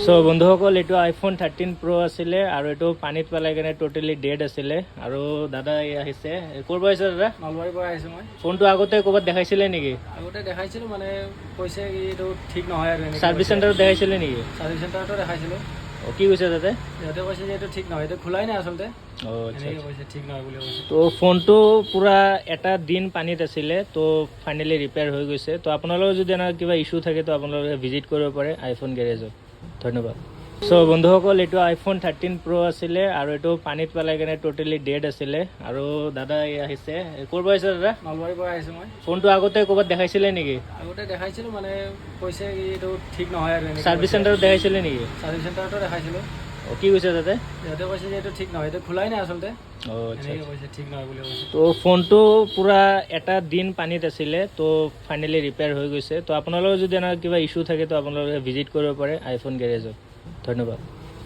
so বন্ধুসকল এইটো iPhone 13 Pro আছিলে আৰু এইটো পানীত পেলাই কেনে টোটেলি ডেড আছিলে আৰু দাদা আহিছে ক'ৰ পৰা আহিছে দাদা নলবাৰীৰ পৰা আহিছোঁ মই ফোনটো আগতে ক'ৰবাত দেখাইছিলে নেকি আগতে দেখাইছিলোঁ মানে কৈছে কি এইটো ঠিক নহয় আৰু সাৰ্ভিস চেণ্টাৰত দেখাইছিলে নেকি সাৰ্ভিস চেণ্টাৰতো দেখাইছিলোঁ কি কৈছে তাতে সিহঁতে কৈছে যে এইটো ঠিক নহয় এইটো খোলাই নাই আচলতে আচ্ছা এনেকৈ কৈছে ঠিক নহয় বুলি কৈছে তো ফোনটো পুৰা এটা দিন পানীত আছিলে তো ফাইনেলি ৰিপেয়াৰ হৈ গৈছে তো আপোনালোকৰ যদি এনেকুৱা কিবা ইছ্যু থাকে তো আপোনালোকে ভিজিট কৰিব পাৰে আইফোন গেৰেজত ধন্যবাদ সো বন্ধুসকল এইটো আইফোন 13 Pro আছিলে আৰু এইটো পানীত পেলাই কেনে টোটেলি ডেড আছিলে আৰু দাদা আহিছে ক'ৰ পৰা আহিছে দাদা নলবাৰীৰ পৰা আহিছোঁ মই ফোনটো আগতে ক'ৰবাত দেখাইছিলে নেকি আগতে দেখাইছিলোঁ মানে কৈছে কি এইটো ঠিক নহয় আৰু সাৰ্ভিস চেণ্টাৰত দেখাইছিলে নেকি সাৰ্ভিস চেণ্টাৰতো দেখাইছিলোঁ কি কৈছে তাতে সিহঁতে কৈছে যে এইটো ঠিক নহয় এইটো খোলাই নাই আচলতে আচ্ছা এনেকৈ কৈছে ঠিক নহয় বুলি কৈছে তো ফোনটো পুৰা এটা দিন পানীত আছিলে তো ফাইনেলি ৰিপেয়াৰ হৈ গৈছে তো আপোনালোকৰ যদি এনেকুৱা কিবা ইছ্যু থাকে তো আপোনালোকে ভিজিট কৰিব পাৰে আইফোন গেৰেজত ধন্যবাদ